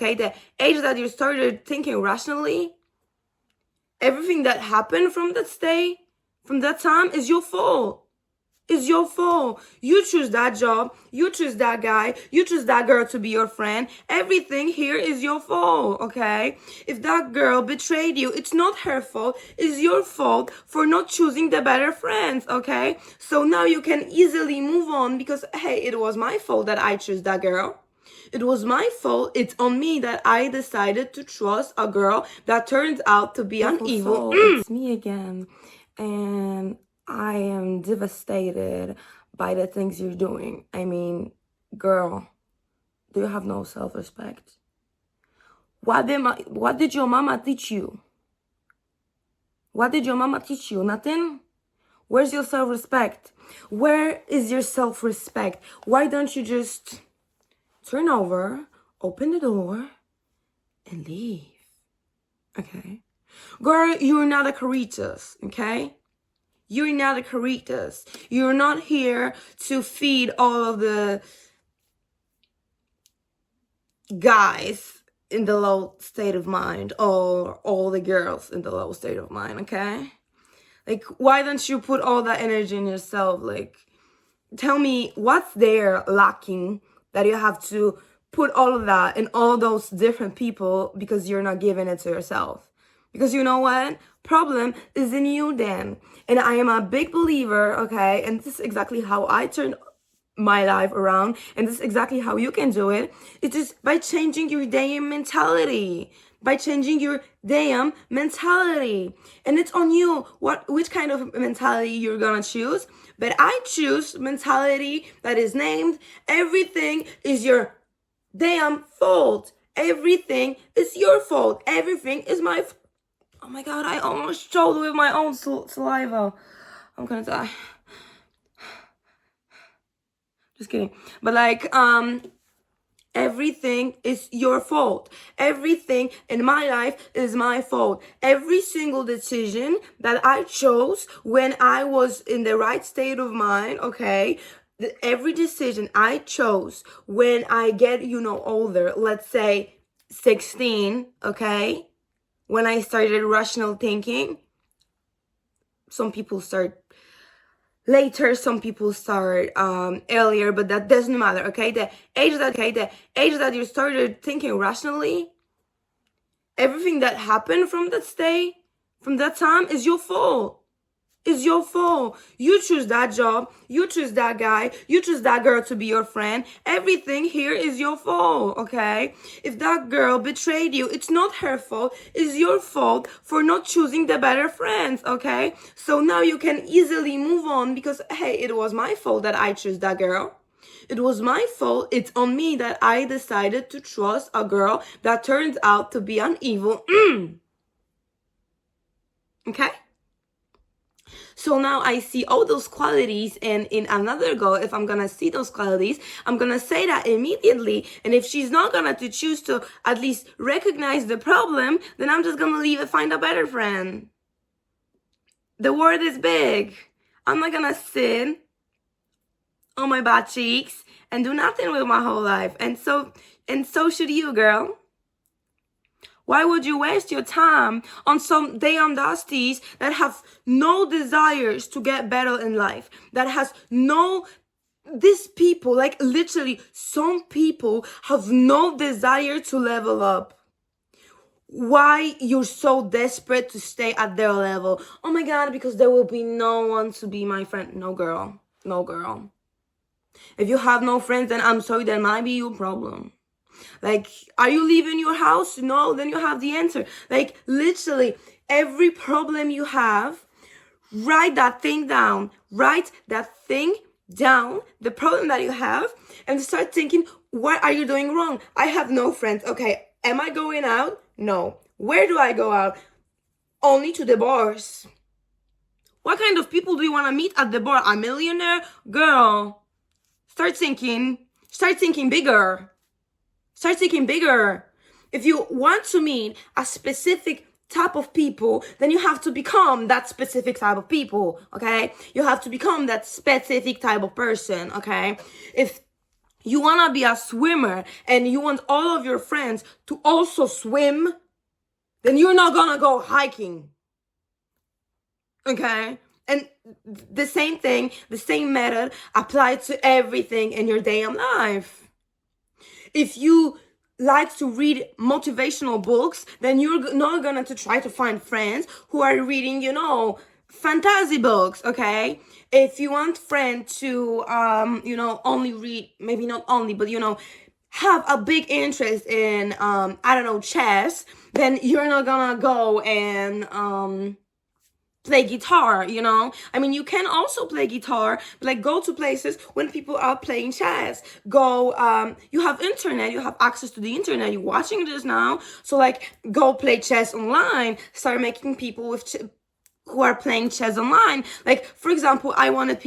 okay? The age that you started thinking rationally, everything that happened from that time is your fault. It's your fault. You choose that job. You choose that guy. You choose that girl to be your friend. Everything here is your fault, okay? If that girl betrayed you, it's not her fault. It's your fault for not choosing the better friends, okay? So now you can easily move on because, hey, it was my fault that I chose that girl. It was my fault. It's on me that I decided to trust a girl that turns out to be an evil. It's me again. And I am devastated by the things you're doing. I mean, girl, do you have no self-respect? What did your mama teach you? What did your mama teach you? Nothing? Where's your self-respect? Where is your self-respect? Why don't you just turn over, open the door, and leave? Okay? Girl, you're not a Caritas, okay? You're not a Caritas. You're not here to feed all of the guys in the low state of mind or all the girls in the low state of mind, okay? Like, why don't you put all that energy in yourself? Like, tell me what's there lacking that you have to put all of that in all those different people because you're not giving it to yourself. Because you know what? Problem is in you then. And I am a big believer, okay? And this is exactly how I turned my life around. And this is exactly how you can do it. It is by changing your damn mentality. By changing your damn mentality. And it's on you which kind of mentality you're gonna choose. But I choose mentality that is named everything is your damn fault. Everything is your fault. Everything is my fault. Oh my God, I almost choked with my own saliva. I'm gonna die. Just kidding. But like, everything is your fault. Everything in my life is my fault. Every single decision that I chose when I was in the right state of mind, okay? Every decision I chose when I get, older, let's say 16, okay? When I started rational thinking, some people start later, some people start earlier, but that doesn't matter, okay? The age that you started thinking rationally, everything that happened from that time is your fault. It's your fault. You choose that job. You choose that guy. You choose that girl to be your friend. Everything here is your fault, okay? If that girl betrayed you, it's not her fault. It's your fault for not choosing the better friends, okay? So now you can easily move on because, hey, it was my fault that I chose that girl. It was my fault. It's on me that I decided to trust a girl that turns out to be an evil. Okay? So now I see all those qualities, and in another girl, if I'm gonna see those qualities, I'm gonna say that immediately. And if she's not gonna to choose to at least recognize the problem, then I'm just gonna leave and find a better friend. The world is big. I'm not gonna sit on my butt cheeks and do nothing with my whole life. And so should you, girl. Why would you waste your time on some damn dusties that have no desires to get better in life? That has these people, like literally some people have no desire to level up. Why you're so desperate to stay at their level? Oh my God, because there will be no one to be my friend. No, girl. No, girl. If you have no friends, then I'm sorry, that might be your problem. Like, are you leaving your house? No, then you have the answer. Like, literally, every problem you have, write that thing down. Write that thing down, the problem that you have, and start thinking, what are you doing wrong? I have no friends. Okay, am I going out? No. Where do I go out? Only to the bars. What kind of people do you want to meet at the bar? A millionaire? Girl, start thinking bigger. Start thinking bigger. If you want to meet a specific type of people, then you have to become that specific type of people, okay? You have to become that specific type of person, okay? If you want to be a swimmer and you want all of your friends to also swim, then you're not gonna go hiking. Okay? And the same thing, the same method applied to everything in your day of life. If you like to read motivational books, then you're not gonna to try to find friends who are reading, fantasy books, okay? If you want friends to, only read, maybe not only, but, have a big interest in, chess, then you're not gonna go and, play guitar, I mean, you can also play guitar, but like go to places when people are playing chess. Go, you have internet, you have access to the internet, you're watching this now, so like go play chess online, start making people who are playing chess online. Like, for example, I wanted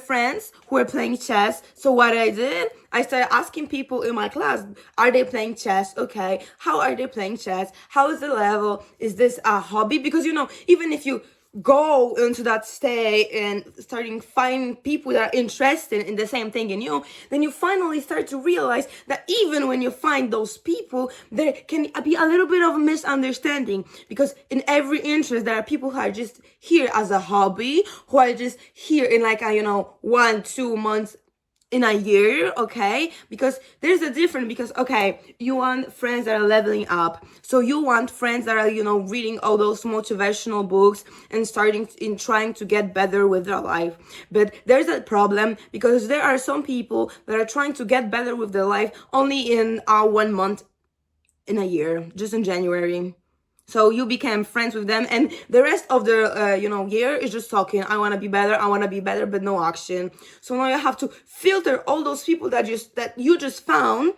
friends who were playing chess. So what I did, I started asking people in my class, are they playing chess? Okay. How are they playing chess? How is the level? Is this a hobby? Because, even if you go into that state and starting finding people that are interested in the same thing in you, then you finally start to realize that even when you find those people, there can be a little bit of a misunderstanding, because in every interest there are people who are just here as a hobby, who are just here in like a 1-2 months in a year, okay? Because there's a difference, because, okay, you want friends that are leveling up. So you want friends that are, reading all those motivational books and trying to get better with their life. But there's a problem, because there are some people that are trying to get better with their life only in 1 month in a year, just in January. So you became friends with them, and the rest of the year is just talking. I want to be better, but no action. So now you have to filter all those people that you just found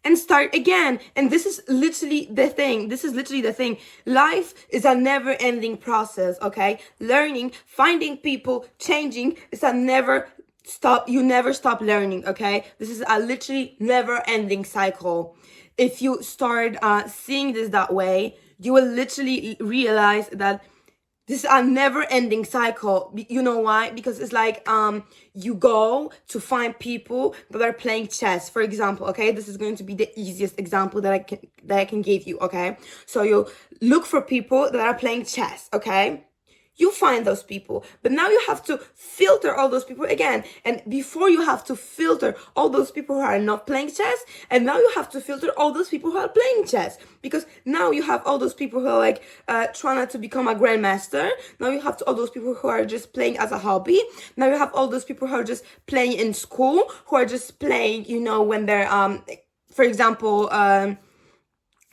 and start again. And this is literally the thing. Life is a never-ending process, okay? Learning, finding people, changing is a never stop. You never stop learning, okay? This is a literally never-ending cycle. If you start seeing this that way, you will literally realize that this is a never-ending cycle. You know why? Because it's like you go to find people that are playing chess, for example. Okay, this is going to be the easiest example that I can give you. Okay, so you look for people that are playing chess. Okay. You find those people, but now you have to filter all those people again. And before, you have to filter all those people who are not playing chess, and now you have to filter all those people who are playing chess, because now you have all those people who are like trying to become a grandmaster. Now you have all those people who are just playing as a hobby. Now you have all those people who are just playing in school, who are just playing, when they're for example,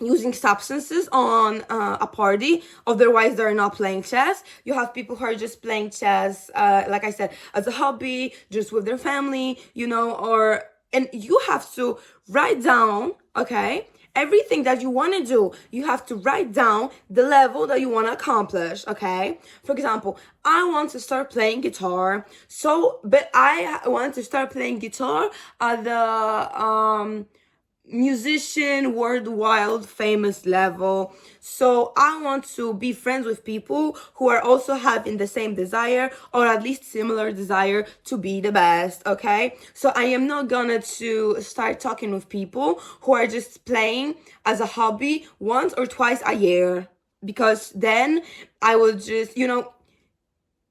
using substances on a party. Otherwise, they're not playing chess. You have people who are just playing chess, like I said, as a hobby, just with their family, and you have to write down, okay, everything that you want to do. You have to write down the level that you want to accomplish, okay? For example, I want to start playing guitar, but I want to start playing guitar at the musician worldwide famous level. So I want to be friends with people who are also having the same desire, or at least similar desire, to be the best, okay? So I am not gonna to start talking with people who are just playing as a hobby once or twice a year, because then I will just,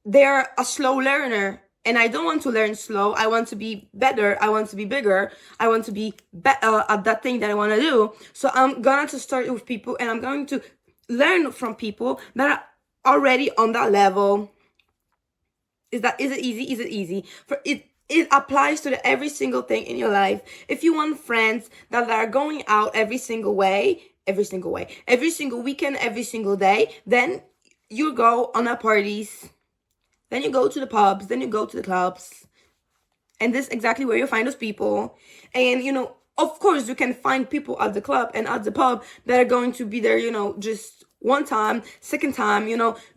they're a slow learner. And I don't want to learn slow. I want to be better. I want to be bigger. I want to be better at that thing that I want to do. So I'm going to start with people, and I'm going to learn from people that are already on that level. Is it easy? Is it easy? It applies to every single thing in your life. If you want friends that are going out every single weekend, every single day, then you go on a parties. Then you go to the pubs, then you go to the clubs. And this is exactly where you find those people. And, of course, you can find people at the club and at the pub that are going to be there, just one time, second time,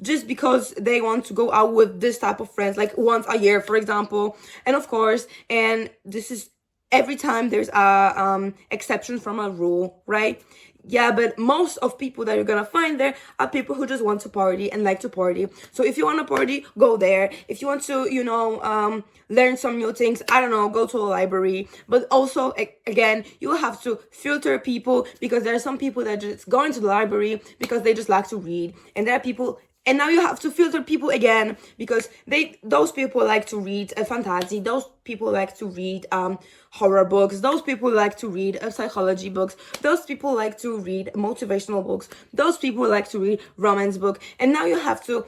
just because they want to go out with this type of friends, like once a year, for example. And of course, and this is every time there's a exception from a rule, right? Yeah, but most of people that you're gonna find there are people who just want to party and like to party. So if you want to party, go there. If you want to, learn some new things, I don't know, go to a library. But also, again, you have to filter people, because there are some people that just go into the library because they just like to read, and there are people. And now you have to filter people again, because those people like to read a fantasy, those people like to read horror books, those people like to read psychology books, those people like to read motivational books, those people like to read romance book. And now you have to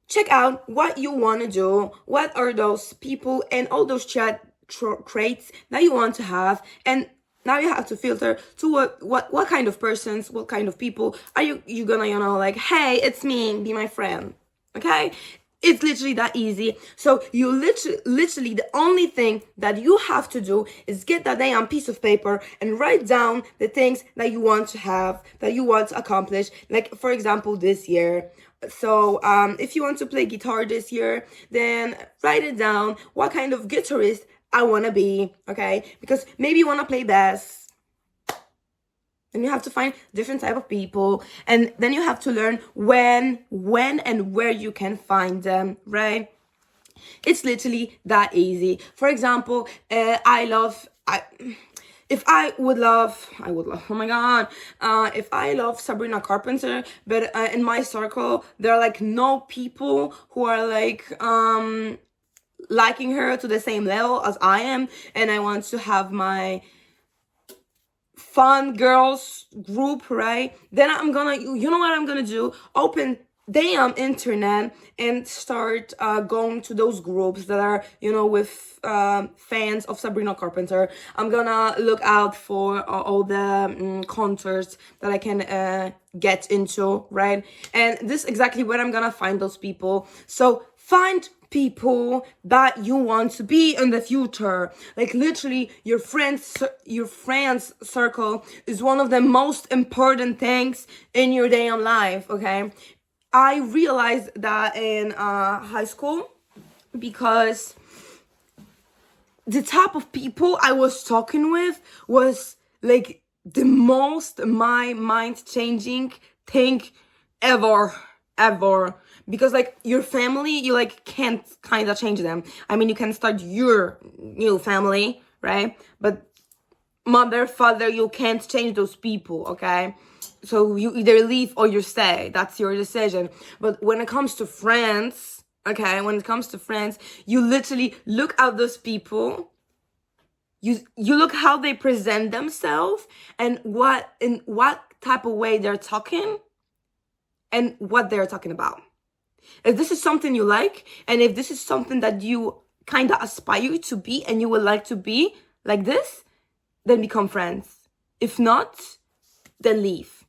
check out what you want to do, what are those people and all those traits that you want to have. And now you have to filter to what kind of persons, what kind of people are you gonna, like, hey, it's me, be my friend. Okay? It's literally that easy. So you literally the only thing that you have to do is get that damn piece of paper and write down the things that you want to have, that you want to accomplish. Like, for example, this year. So if you want to play guitar this year, then write it down, what kind of guitarist I want to be, okay? Because maybe you want to play bass. Then you have to find different type of people, and then you have to learn when and where you can find them, right? It's literally that easy. For example, if I would love, oh my God, if I love Sabrina Carpenter, but in my circle, there are like no people who are like, liking her to the same level as I am, and I want to have my fun girls group, right? Then I'm gonna, you know what I'm gonna do? Open damn internet and start going to those groups that are, with fans of Sabrina Carpenter. I'm gonna look out for all the concerts that I can get into, right? And this is exactly where I'm gonna find those people. So find people that you want to be in the future. Like, literally, your friends circle is one of the most important things in your damn life, okay? I realized that in high school, because the type of people I was talking with was like the most mind changing thing ever. Because like your family, you like can't kind of change them. I mean, you can start your new family, right? But mother, father, you can't change those people, okay? So you either leave or you stay. That's your decision. But when it comes to friends, okay, you literally look at those people. You look how they present themselves, and in what type of way they're talking, and what they're talking about. If this is something you like, and if this is something that you kind of aspire to be, and you would like to be like this, then become friends. If not, then leave.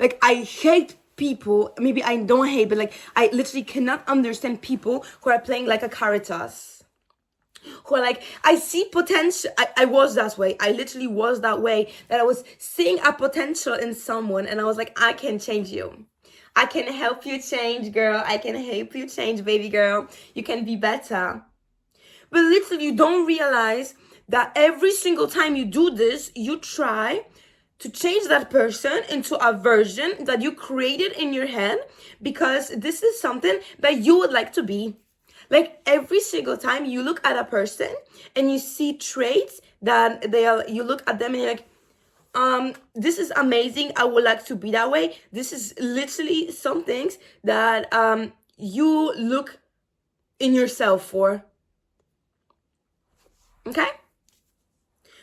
Like, I hate people. Maybe I don't hate, but like, I literally cannot understand people who are playing like a Caritas. Who are like, I see potential. I was that way. I literally was that way. That I was seeing a potential in someone, and I was like, I can change you. I can help you change, girl. I can help you change, baby girl. You can be better. But literally, you don't realize that every single time you do this, you try to change that person into a version that you created in your head, because this is something that you would like to be. Like, every single time you look at a person and you see traits that you look at them and you're like, this is amazing. I would like to be that way. This is literally some things that you look in yourself for. Okay?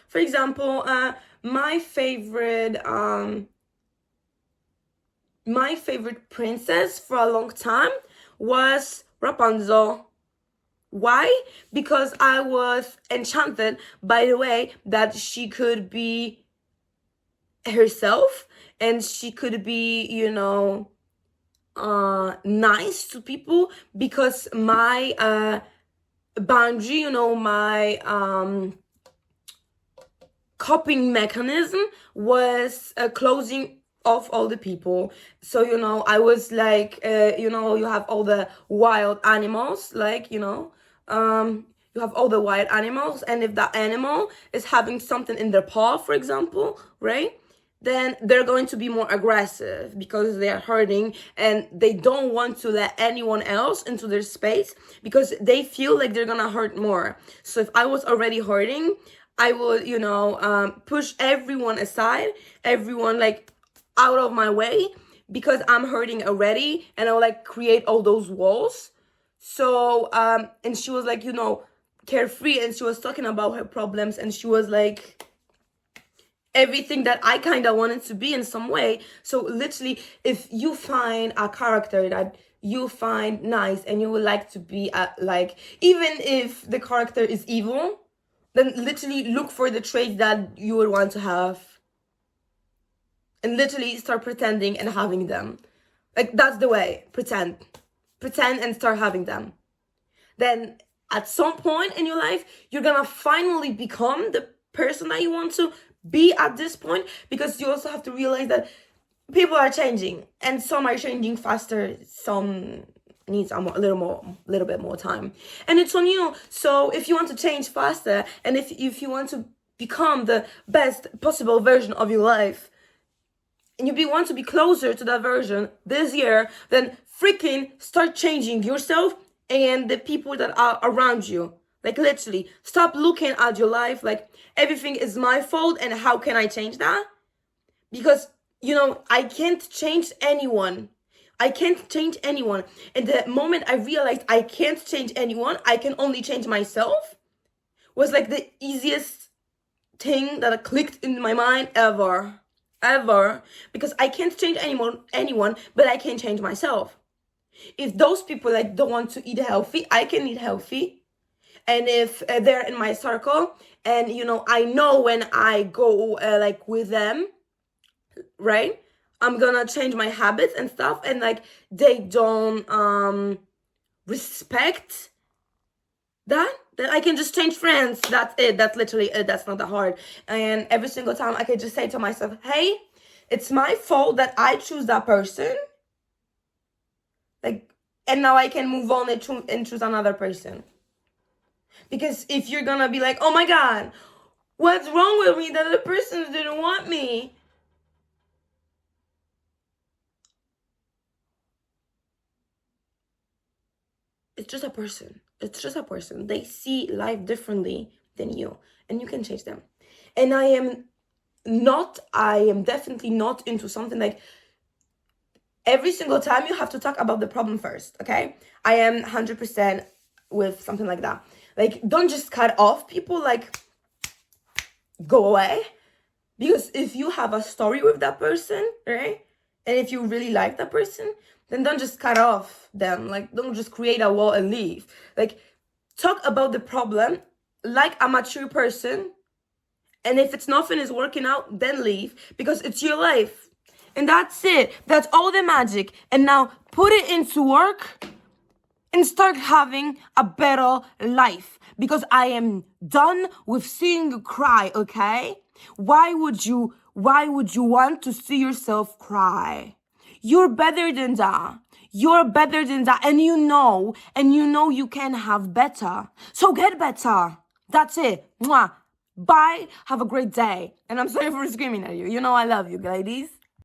For example, my favorite princess for a long time was Rapunzel. Why? Because I was enchanted by the way that she could be herself, and she could be, nice to people, because my boundary, my coping mechanism was closing off all the people. So, I was like, you have all the wild animals, like, You have all the wild animals, and if that animal is having something in their paw, for example, right? Then they're going to be more aggressive because they are hurting and they don't want to let anyone else into their space because they feel like they're gonna hurt more. So if I was already hurting, I would, push everyone aside, everyone like out of my way because I'm hurting already, and I would like create all those walls. So, and she was like, carefree, and she was talking about her problems, and she was like, everything that I kind of wanted to be in some way. So literally, if you find a character that you find nice and you would like to be like, even if the character is evil, then literally look for the traits that you would want to have and literally start pretending and having them. Like, that's the way. Pretend and start having them. Then at some point in your life, you're gonna finally become the person that you want to be at this point, because you also have to realize that people are changing, and some are changing faster, some needs a little bit more time, and it's on you. So if you want to change faster, and if you want to become the best possible version of your life, and you want to be closer to that version this year, then freaking start changing yourself and the people that are around you. Like, literally, stop looking at your life like everything is my fault and how can I change that? Because, I can't change anyone. I can't change anyone. And the moment I realized I can't change anyone, I can only change myself, was like the easiest thing that clicked in my mind ever. Because I can't change anyone, but I can change myself. If those people like don't want to eat healthy, I can eat healthy. And if they're in my circle, and I know when I go like with them, right, I'm gonna change my habits and stuff, and like they don't respect that, then I can just change friends. That's it. That's literally it. That's not that hard. And every single time I can just say to myself, hey, it's my fault that I choose that person. Like, and now I can move on and choose another person. Because if you're gonna be like, oh my God, what's wrong with me that the person didn't want me? It's just a person. It's just a person. They see life differently than you, and you can change them. And I am definitely not into something like every single time you have to talk about the problem first, okay? I am 100% with something like that. Like, don't just cut off people, like, go away. Because if you have a story with that person, right? And if you really like that person, then don't just cut off them. Like, don't just create a wall and leave. Like, talk about the problem like a mature person. And if it's nothing is working out, then leave, because it's your life. And that's it. That's all the magic. And now put it into work and start having a better life. Because I am done with seeing you cry, okay? Why would you want to see yourself cry? You're better than that. You're better than that. And you know you can have better. So get better. That's it. Mwah. Bye. Have a great day. And I'm sorry for screaming at you. You know I love you, ladies.